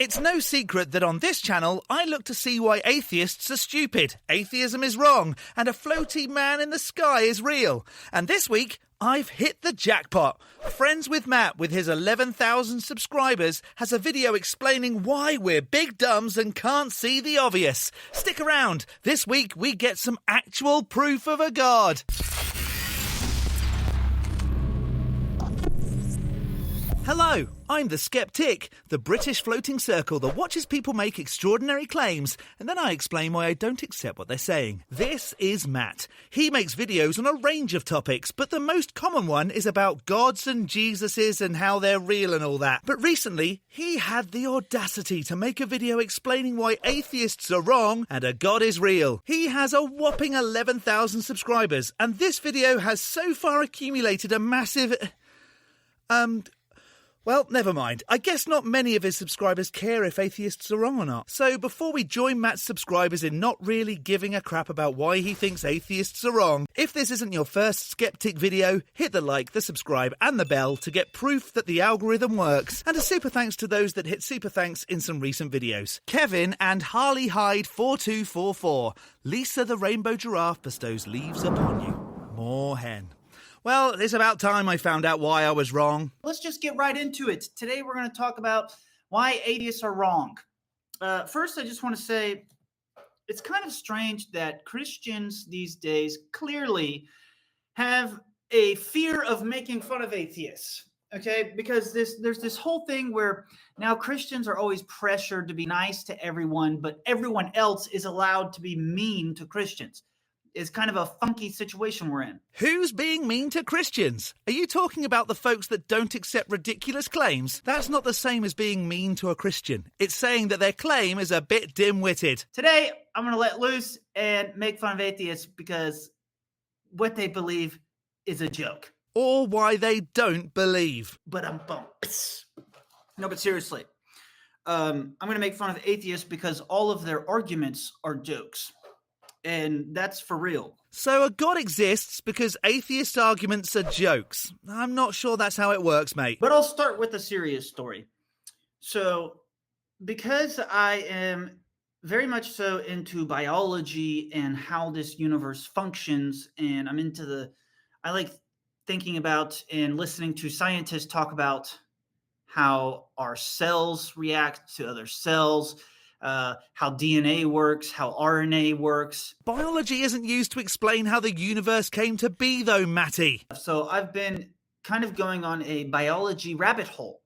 It's no secret that on this channel, I look to see why atheists are stupid, atheism is wrong, and a floaty man in the sky is real. And this week, I've hit the jackpot. Friends with Matt, with his 11,000 subscribers, has a video explaining why we're big dumbs and can't see the obvious. Stick around. This week, we get some actual proof of a god. Hello, I'm the Skeptic, the British floating circle that watches people make extraordinary claims, and then I explain why I don't accept what they're saying. This is Matt. He makes videos on a range of topics, but the most common one is about gods and Jesuses and how they're real and all that. But recently, he had the audacity to make a video explaining why atheists are wrong and a god is real. He has a whopping 11,000 subscribers, and this video has so far accumulated a massive... Well, never mind. I guess not many of his subscribers care if atheists are wrong or not. So before we join Matt's subscribers in not really giving a crap about why he thinks atheists are wrong, if this isn't your first Skeptic video, hit the like, the subscribe and the bell to get proof that the algorithm works. And a super thanks to those that hit super thanks in some recent videos. Kevin and Harley Hyde 4244. Lisa the Rainbow Giraffe bestows leaves upon you. More hen. Well, it's about time I found out why I was wrong. Let's just get right into it. Today we're going to talk about why atheists are wrong. First, I just want to say it's kind of strange that Christians these days clearly have a fear of making fun of atheists. Okay, because there's this whole thing where now Christians are always pressured to be nice to everyone, but everyone else is allowed to be mean to Christians. It's kind of a funky situation we're in. Who's being mean to Christians? Are you talking about the folks that don't accept ridiculous claims? That's not the same as being mean to a Christian. It's saying that their claim is a bit dim-witted. Today, I'm going to let loose and make fun of atheists because what they believe is a joke. Or why they don't believe. No, but seriously. I'm going to make fun of atheists because all of their arguments are jokes. And that's for real. So a god exists because atheist arguments are jokes. I'm not sure that's how it works, mate. But I'll start with a serious story. So, because I am very much so into biology and how this universe functions, and I like thinking about and listening to scientists talk about how our cells react to other cells, how DNA works, how RNA works. Biology isn't used to explain how the universe came to be, though, Matty. So I've been kind of going on a biology rabbit hole.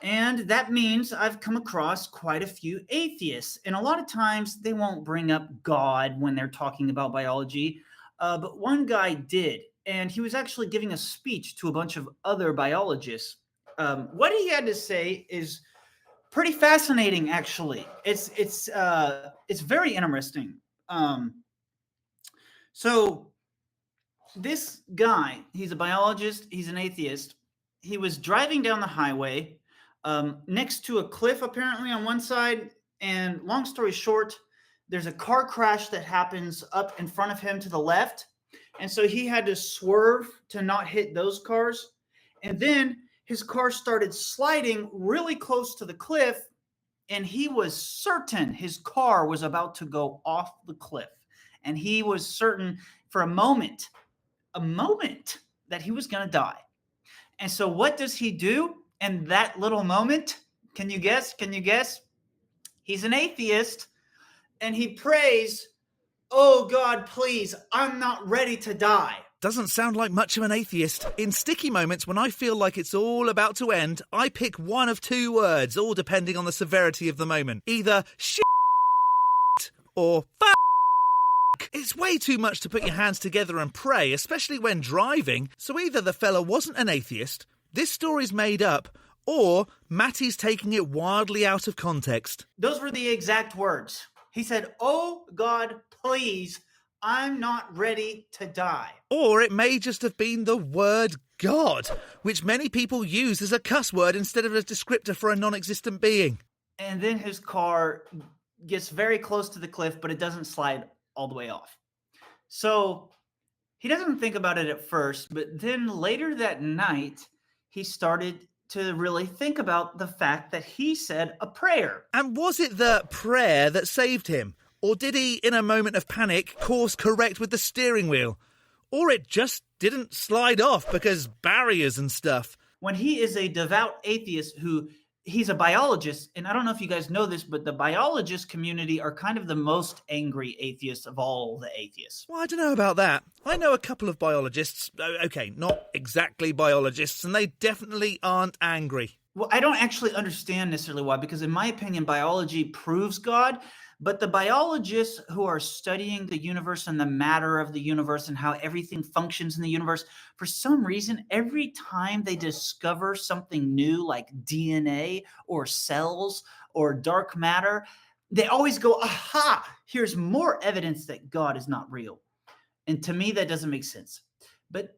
And that means I've come across quite a few atheists. And a lot of times they won't bring up God when they're talking about biology. But one guy did. And he was actually giving a speech to a bunch of other biologists. What he had to say is pretty fascinating, actually. It's very interesting. So this guy, he's a biologist, he's an atheist. He was driving down the highway next to a cliff, apparently, on one side. And long story short, there's a car crash that happens up in front of him to the left. And so he had to swerve to not hit those cars. And then his car started sliding really close to the cliff, and he was certain his car was about to go off the cliff. And he was certain for a moment that he was going to die. And so what does he do in that little moment? Can you guess? He's an atheist, and he prays, "Oh God, please, I'm not ready to die." Doesn't sound like much of an atheist. In sticky moments when I feel like it's all about to end, I pick one of two words, all depending on the severity of the moment. Either shit or fuck. It's way too much to put your hands together and pray, especially when driving. So either the fella wasn't an atheist, this story's made up, or Matty's taking it wildly out of context. Those were the exact words. He said, "Oh God, please, I'm not ready to die." Or it may just have been the word God, which many people use as a cuss word instead of a descriptor for a non-existent being. And then his car gets very close to the cliff, but it doesn't slide all the way off. So he doesn't think about it at first, but then later that night, he started to really think about the fact that he said a prayer. And was it the prayer that saved him? Or did he, in a moment of panic, course correct with the steering wheel? Or it just didn't slide off because barriers and stuff? When he is a devout atheist he's a biologist, and I don't know if you guys know this, but the biologist community are kind of the most angry atheists of all the atheists. Well, I don't know about that. I know a couple of biologists. Okay, not exactly biologists, and they definitely aren't angry. Well, I don't actually understand necessarily why, because in my opinion, biology proves God. But the biologists who are studying the universe and the matter of the universe and how everything functions in the universe, for some reason, every time they discover something new like DNA or cells or dark matter, they always go, aha, here's more evidence that God is not real. And to me, that doesn't make sense. But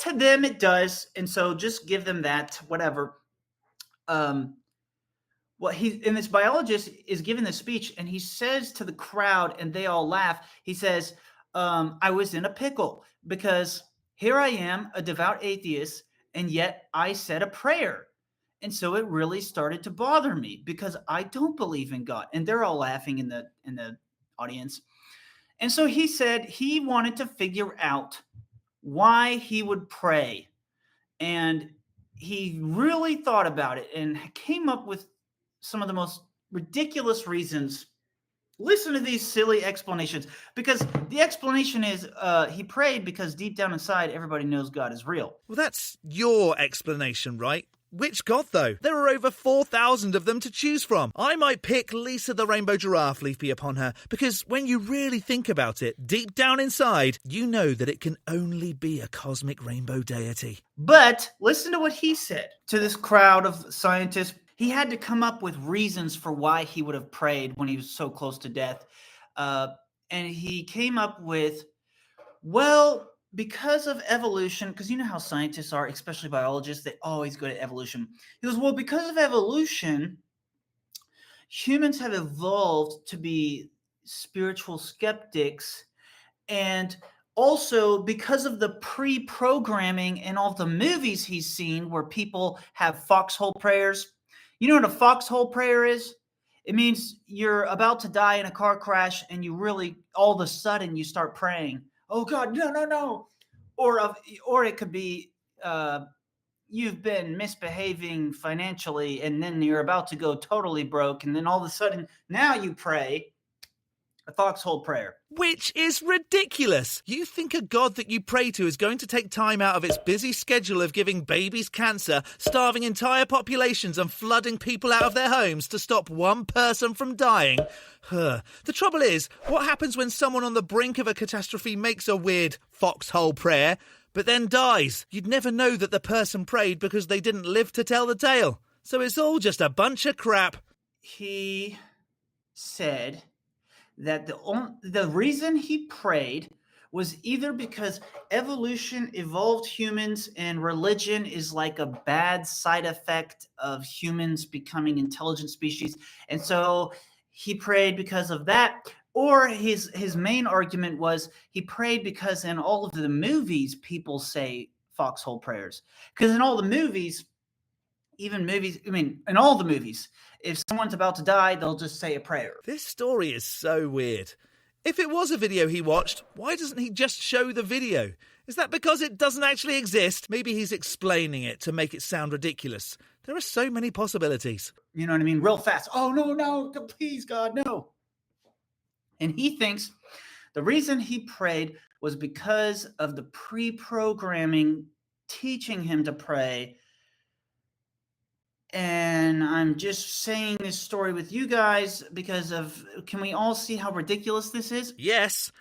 to them, it does. And so just give them that, whatever. And this biologist is giving this speech, and he says to the crowd, and they all laugh. He says, I was in a pickle because here I am, a devout atheist, and yet I said a prayer. And so it really started to bother me because I don't believe in God. And they're all laughing in the audience. And so he said he wanted to figure out why he would pray. And he really thought about it and came up with some of the most ridiculous reasons. Listen to these silly explanations, because the explanation is he prayed because deep down inside everybody knows God is real. Well, that's your explanation, right? Which God, though? There are over 4,000 of them to choose from. I might pick Lisa the Rainbow Giraffe, leafy upon her, because when you really think about it, deep down inside, you know that it can only be a cosmic rainbow deity. But listen to what he said to this crowd of scientists. He had to come up with reasons for why he would have prayed when he was so close to death. And he came up with, well, because of evolution, because you know how scientists are, especially biologists, they always go to evolution. He goes, well, because of evolution, humans have evolved to be spiritual skeptics. And also because of the pre-programming in all the movies he's seen where people have foxhole prayers. You know what a foxhole prayer is? It means you're about to die in a car crash and you really, all of a sudden, you start praying, oh God, no. Or it could be you've been misbehaving financially and then you're about to go totally broke. And then all of a sudden, now you pray a foxhole prayer. Which is ridiculous. You think a God that you pray to is going to take time out of its busy schedule of giving babies cancer, starving entire populations and flooding people out of their homes to stop one person from dying? The trouble is, what happens when someone on the brink of a catastrophe makes a weird foxhole prayer, but then dies? You'd never know that the person prayed because they didn't live to tell the tale. So it's all just a bunch of crap. He said that the reason he prayed was either because evolution evolved humans and religion is like a bad side effect of humans becoming intelligent species. And so he prayed because of that. Or his main argument was he prayed because in all of the movies, people say foxhole prayers. Because in all the movies, in all the movies, if someone's about to die, they'll just say a prayer. This story is so weird. If it was a video he watched, why doesn't he just show the video? Is that because it doesn't actually exist? Maybe he's explaining it to make it sound ridiculous. There are so many possibilities. You know what I mean? Real fast. Oh, no, please, God, no. And he thinks the reason he prayed was because of the pre-programming teaching him to pray. And I'm just saying this story with you guys because can we all see how ridiculous this is? Yes,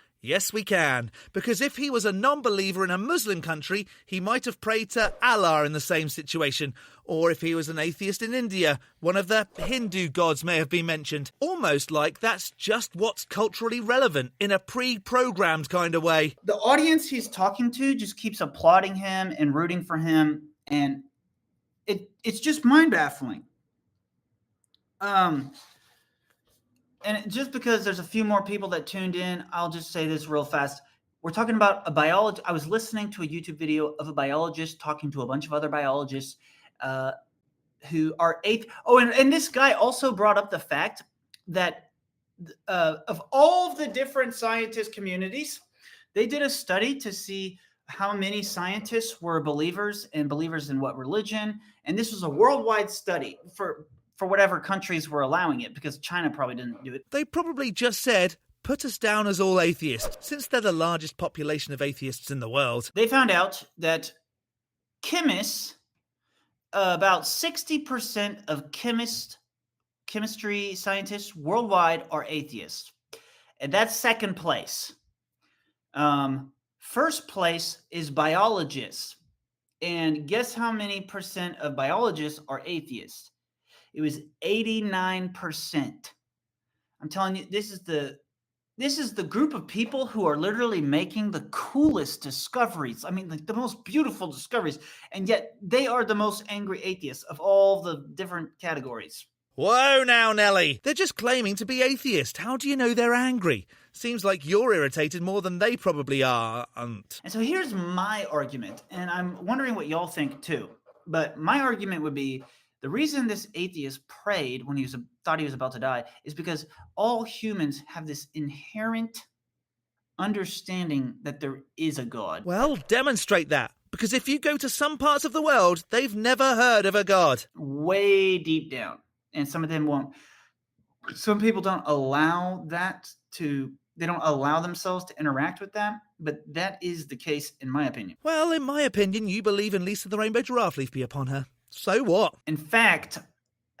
we can. Because if he was a non-believer in a Muslim country, he might have prayed to Allah in the same situation. Or if he was an atheist in India, one of the Hindu gods may have been mentioned. Almost like that's just what's culturally relevant in a pre-programmed kind of way. The audience he's talking to just keeps applauding him and rooting for him, and it's just mind-baffling. And just because there's a few more people that tuned in, I'll just say this real fast. We're talking about a biologist. I was listening to a YouTube video of a biologist talking to a bunch of other biologists. who are and this guy also brought up the fact that of all of the different scientist communities, they did a study to see how many scientists were believers and believers in what religion. And this was a worldwide study for whatever countries were allowing it, because China probably didn't do it. They probably just said, put us down as all atheists, since they're the largest population of atheists in the world. They found out that chemists, about 60% of chemistry scientists worldwide are atheists. And that's second place. First place is biologists. And guess how many percent of biologists are atheists? It was 89%. I'm telling you, this is the group of people who are literally making the coolest discoveries. I mean, the most beautiful discoveries. And yet they are the most angry atheists of all the different categories. Whoa now, Nelly. They're just claiming to be atheist. How do you know they're angry? Seems like you're irritated more than they probably are, And so here's my argument, and I'm wondering what y'all think too. But my argument would be, the reason this atheist prayed when thought he was about to die is because all humans have this inherent understanding that there is a God. Well, demonstrate that. Because if you go to some parts of the world, they've never heard of a God. Way deep down. And some of them won't. Some people don't allow they don't allow themselves to interact with that. But that is the case, in my opinion. Well, in my opinion, you believe in Lisa the Rainbow Giraffe Leaf be upon her. So what? In fact,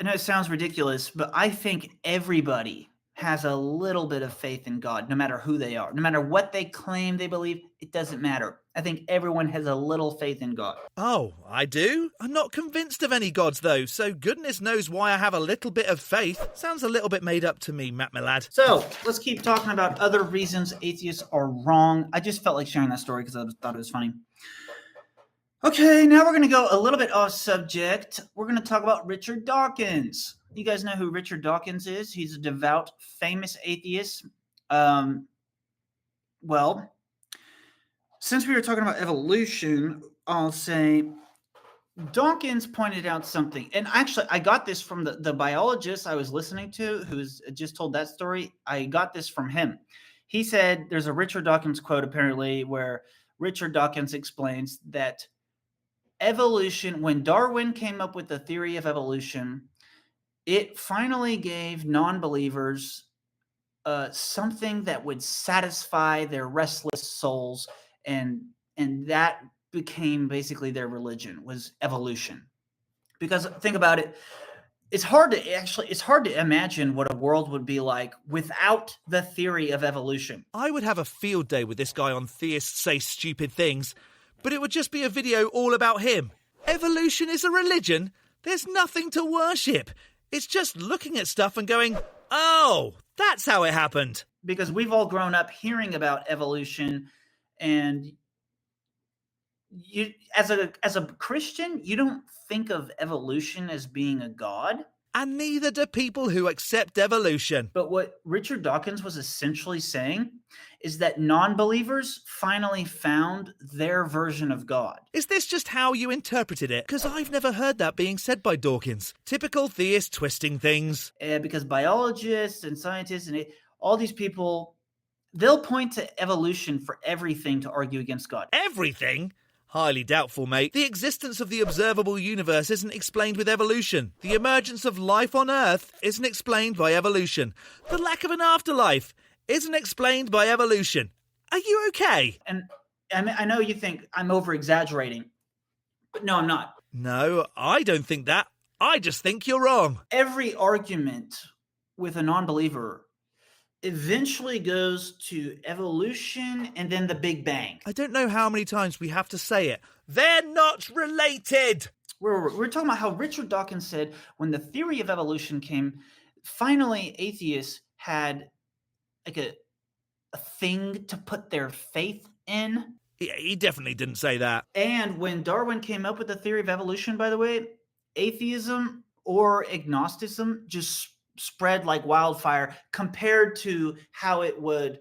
I know it sounds ridiculous, but I think everybody has a little bit of faith in God, no matter who they are. No matter what they claim they believe, it doesn't matter. I think everyone has a little faith in God. Oh, I do? I'm not convinced of any gods, though, so goodness knows why I have a little bit of faith. Sounds a little bit made up to me, Matt, my lad. So, let's keep talking about other reasons atheists are wrong. I just felt like sharing that story because I thought it was funny. Okay, now we're going to go a little bit off subject. We're going to talk about Richard Dawkins. You guys know who Richard Dawkins is? He's a devout, famous atheist. Well, since we were talking about evolution, I'll say Dawkins pointed out something. And actually, I got this from the biologist I was listening to, who's just told that story. I got this from him. He said there's a Richard Dawkins quote, apparently, where Richard Dawkins explains that evolution, when Darwin came up with the theory of evolution, it finally gave non-believers something that would satisfy their restless souls, and that became basically their religion, was evolution. Because think about it, it's hard to imagine what a world would be like without the theory of evolution. I would have a field day with this guy on Theists Say Stupid Things, but it would just be a video all about him. Evolution is a religion? There's nothing to worship. It's just looking at stuff and going, oh, that's how it happened. Because we've all grown up hearing about evolution, and you, as a Christian, you don't think of evolution as being a god. And neither do people who accept evolution. But what Richard Dawkins was essentially saying is that non-believers finally found their version of God. Is this just how you interpreted it? Because I've never heard that being said by Dawkins. Typical theist twisting things. Because biologists and scientists and all these people, they'll point to evolution for everything to argue against God. Everything? Highly doubtful, mate. The existence of the observable universe isn't explained with evolution. The emergence of life on Earth isn't explained by evolution. The lack of an afterlife isn't explained by evolution. Are you okay? And I know you think I'm over-exaggerating, but no, I'm not. No, I don't think that. I just think you're wrong. Every argument with a non-believer eventually goes to evolution and then the Big Bang. I don't know how many times we have to say it. They're not related. We're talking about how Richard Dawkins said when the theory of evolution came, finally atheists had like a thing to put their faith in. He definitely didn't say that. And when Darwin came up with the theory of evolution, by the way, atheism or agnosticism just spread like wildfire compared to how it would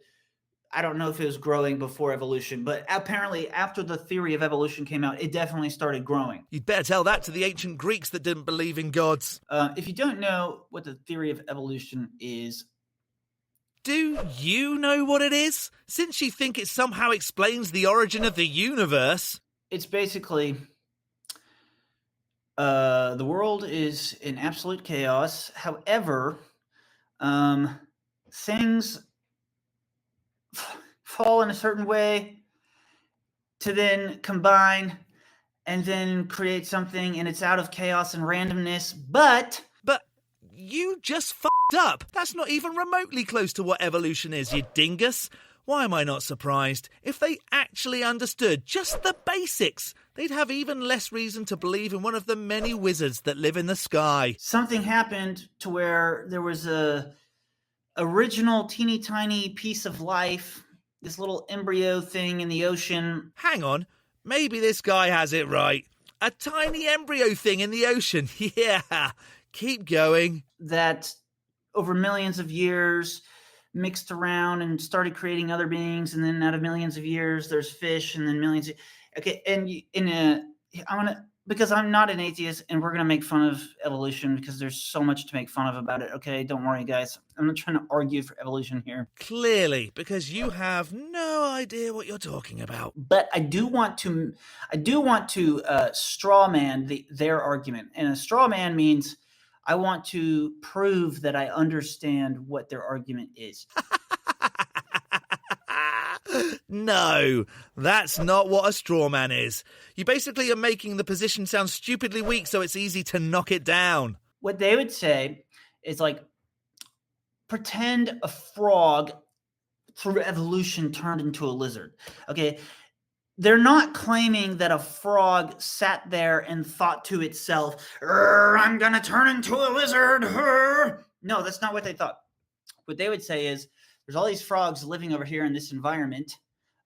I don't know if it was growing before evolution, but apparently after the theory of evolution came out, it definitely started growing. You'd better tell that to the ancient Greeks that didn't believe in gods. If you don't know what the theory of evolution is, do you know what it is? Since you think it somehow explains the origin of the universe. It's basically the world is in absolute chaos. However, things fall in a certain way to then combine and then create something, and it's out of chaos and randomness. But you just f***ed up. That's not even remotely close to what evolution is, you dingus. Why am I not surprised? If they actually understood just the basics, they'd have even less reason to believe in one of the many wizards that live in the sky. Something happened to where there was a original teeny tiny piece of life, this little embryo thing in the ocean. Hang on, maybe this guy has it right. A tiny embryo thing in the ocean. Yeah, keep going. That over millions of years mixed around and started creating other beings, and then out of millions of years there's fish, and then millions of, okay, and I want to, because I'm not an atheist, and we're going to make fun of evolution because there's so much to make fun of about it. Okay, don't worry, guys. I'm not trying to argue for evolution here. Clearly, because you have no idea what you're talking about. But I do want to straw man their argument, and a straw man means I want to prove that I understand what their argument is. No, that's not what a straw man is. You basically are making the position sound stupidly weak so it's easy to knock it down. What they would say is like, pretend a frog through evolution turned into a lizard. Okay, they're not claiming that a frog sat there and thought to itself, I'm going to turn into a lizard. No, that's not what they thought. What they would say is, there's all these frogs living over here in this environment.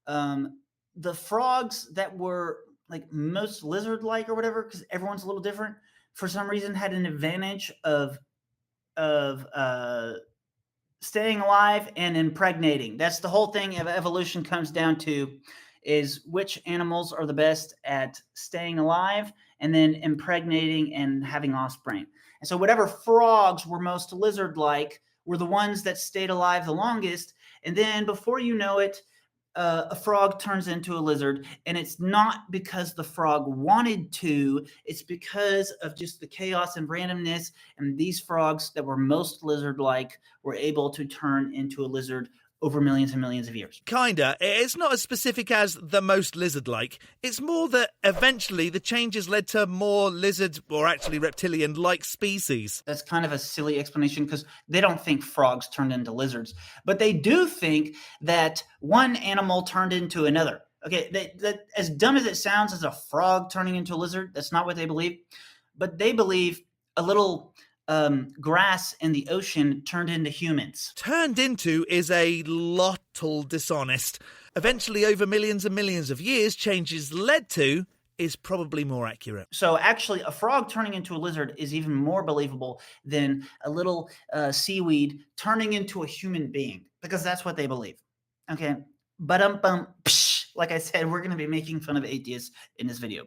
The frogs that were like most lizard-like or whatever, because everyone's a little different, for some reason had an advantage of staying alive and impregnating. That's the whole thing of evolution comes down to, is which animals are the best at staying alive and then impregnating and having offspring. And so whatever frogs were most lizard-like were the ones that stayed alive the longest. And then before you know it, a frog turns into a lizard. And it's not because the frog wanted to, it's because of just the chaos and randomness. And these frogs that were most lizard-like were able to turn into a lizard over millions and millions of years. Kinda. It's not as specific as the most lizard-like. It's more that eventually the changes led to more lizard, or actually reptilian-like species. That's kind of a silly explanation because they don't think frogs turned into lizards. But they do think that one animal turned into another. Okay, that as dumb as it sounds as a frog turning into a lizard, that's not what they believe. But they believe a little grass in the ocean turned into humans. Turned into is a little dishonest. Eventually, over millions and millions of years, changes led to is probably more accurate. So actually, a frog turning into a lizard is even more believable than a little seaweed turning into a human being, because that's what they believe. Okay, but like I said, we're going to be making fun of atheists in this video.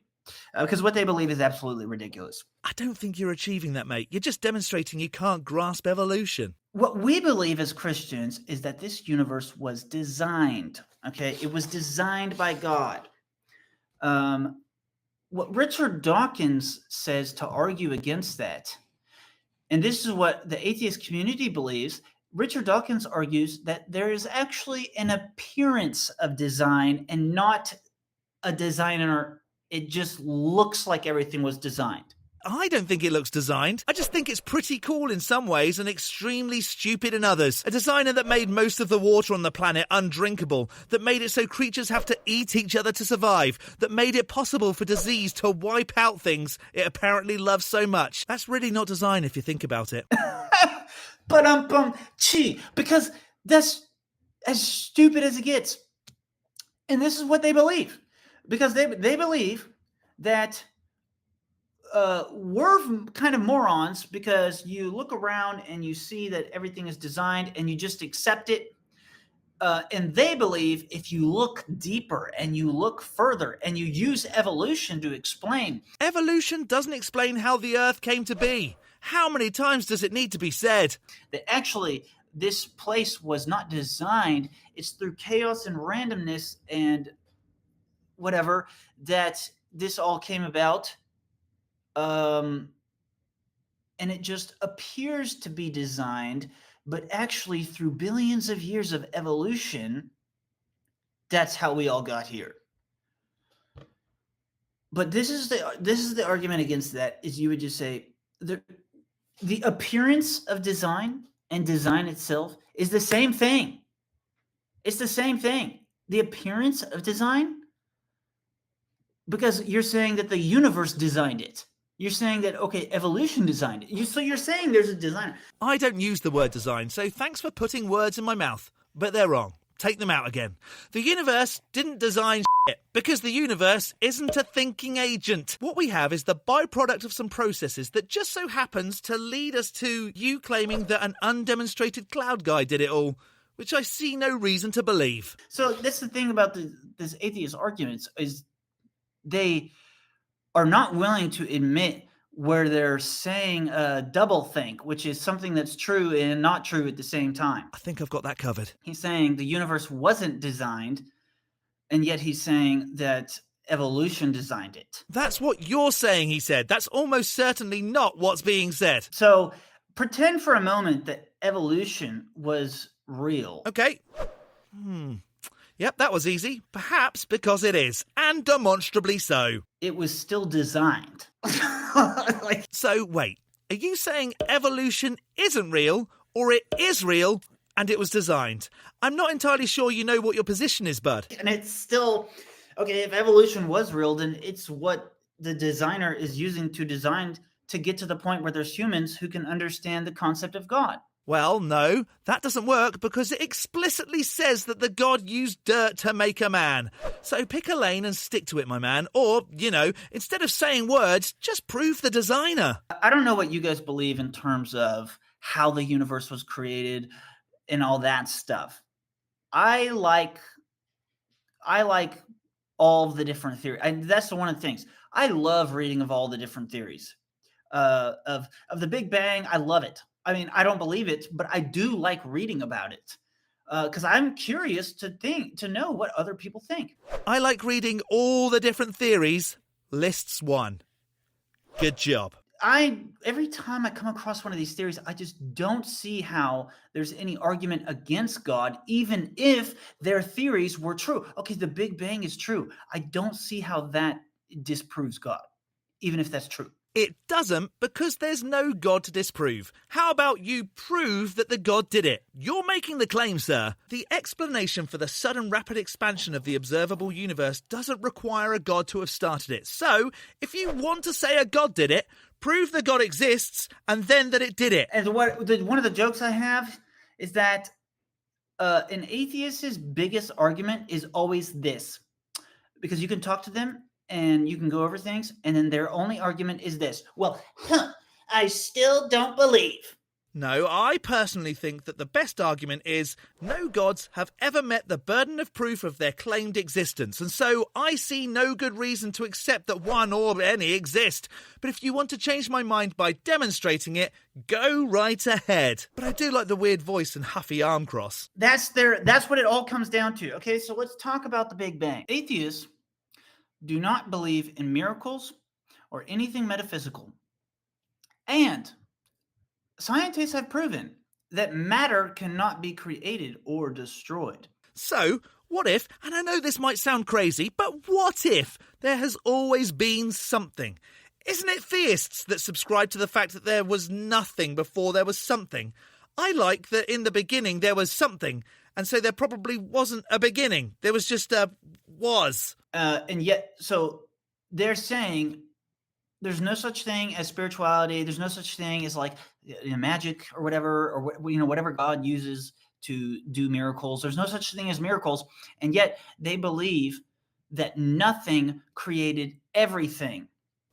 Because what they believe is absolutely ridiculous. I don't think you're achieving that, mate. You're just demonstrating you can't grasp evolution. What we believe as Christians is that this universe was designed, okay? It was designed by God. What Richard Dawkins says to argue against that, and this is what the atheist community believes, Richard Dawkins argues that there is actually an appearance of design and not a designer. It just looks like everything was designed. I don't think it looks designed. I just think it's pretty cool in some ways and extremely stupid in others. A designer that made most of the water on the planet undrinkable, that made it so creatures have to eat each other to survive, that made it possible for disease to wipe out things it apparently loves so much. That's really not design if you think about it. Because that's as stupid as it gets. And this is what they believe. Because they believe that we're kind of morons because you look around and you see that everything is designed and you just accept it. And they believe if you look deeper and you look further and you use evolution to explain. Evolution doesn't explain how the Earth came to be. How many times does it need to be said? That actually this place was not designed. It's through chaos and randomness and whatever that this all came about. And it just appears to be designed, but actually through billions of years of evolution, that's how we all got here. But this is the argument against that, is you would just say the appearance of design and design itself is the same thing. It's the same thing. The appearance of design, because you're saying that the universe designed it. You're saying that, okay, evolution designed it. So you're saying there's a designer. I don't use the word design, so thanks for putting words in my mouth. But they're wrong. Take them out again. The universe didn't design shit, because the universe isn't a thinking agent. What we have is the byproduct of some processes that just so happens to lead us to you claiming that an undemonstrated cloud guy did it all, which I see no reason to believe. So that's the thing about this atheist arguments, is they are not willing to admit where they're saying doublethink, which is something that's true and not true at the same time. I think I've got that covered. He's saying the universe wasn't designed, and yet he's saying that evolution designed it. That's what you're saying, he said. That's almost certainly not what's being said. So pretend for a moment that evolution was real. Okay. Yep, that was easy. Perhaps because it is, and demonstrably so. It was still designed. So, wait. Are you saying evolution isn't real, or it is real, and it was designed? I'm not entirely sure you know what your position is, bud. And it's still... Okay, if evolution was real, then it's what the designer is using to design to get to the point where there's humans who can understand the concept of God. Well, no, that doesn't work because it explicitly says that the God used dirt to make a man. So pick a lane and stick to it, my man. Or, instead of saying words, just prove the designer. I don't know what you guys believe in terms of how the universe was created and all that stuff. I like all of the different theories. And that's one of the things. I love reading of all the different theories. Of the Big Bang, I love it. I mean, I don't believe it, but I do like reading about it because I'm curious to know what other people think. I like reading all the different theories. Lists one. Good job. Every time I come across one of these theories, I just don't see how there's any argument against God, even if their theories were true. Okay, the Big Bang is true. I don't see how that disproves God, even if that's true. It doesn't, because there's no God to disprove. How about you prove that the God did it? You're making the claim, sir. The explanation for the sudden rapid expansion of the observable universe doesn't require a God to have started it. So, if you want to say a God did it, prove the God exists, and then that it did it. And one of the jokes I have is that an atheist's biggest argument is always this. Because you can talk to them, and you can go over things, and then their only argument is this. Well, I still don't believe. No, I personally think that the best argument is no gods have ever met the burden of proof of their claimed existence, and so I see no good reason to accept that one or any exist. But if you want to change my mind by demonstrating it, go right ahead. But I do like the weird voice and huffy arm cross. That's what it all comes down to. Okay, so let's talk about the Big Bang. Atheists do not believe in miracles or anything metaphysical. And scientists have proven that matter cannot be created or destroyed. So, what if, and I know this might sound crazy, but what if there has always been something? Isn't it theists that subscribe to the fact that there was nothing before there was something? I like that in the beginning there was something, and so there probably wasn't a beginning. There was just a was. And yet, so they're saying there's no such thing as spirituality. There's no such thing as like magic or whatever, or whatever God uses to do miracles. There's no such thing as miracles. And yet they believe that nothing created everything.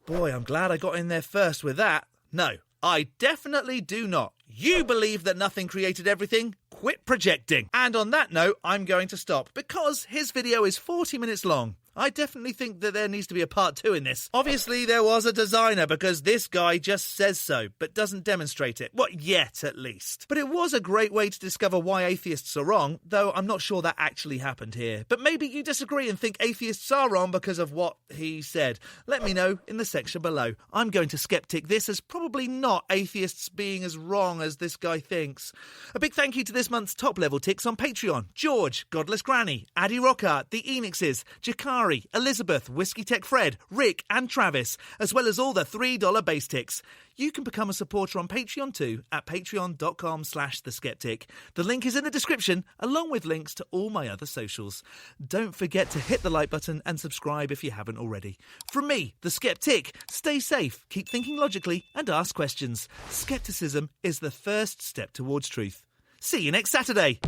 Boy, I'm glad I got in there first with that. No, I definitely do not. You believe that nothing created everything? quit projecting. And on that note, I'm going to stop because his video is 40 minutes long. I definitely think that there needs to be a part 2 in this. Obviously, there was a designer because this guy just says so, but doesn't demonstrate it. Well, yet, at least. But it was a great way to discover why atheists are wrong, though I'm not sure that actually happened here. But maybe you disagree and think atheists are wrong because of what he said. Let me know in the section below. I'm going to skeptic this as probably not atheists being as wrong as this guy thinks. A big thank you to this month's top-level ticks on Patreon. George, Godless Granny, Addy Rockart, The Enixes, Jakari, Elizabeth, Whiskey Tech Fred, Rick and Travis, as well as all the $3 base ticks. You can become a supporter on Patreon too at patreon.com/theskeptic. The link is in the description, along with links to all my other socials. Don't forget to hit the like button and subscribe if you haven't already. From me, the Skeptic, stay safe, keep thinking logically and ask questions. Skepticism is the first step towards truth. See you next Saturday.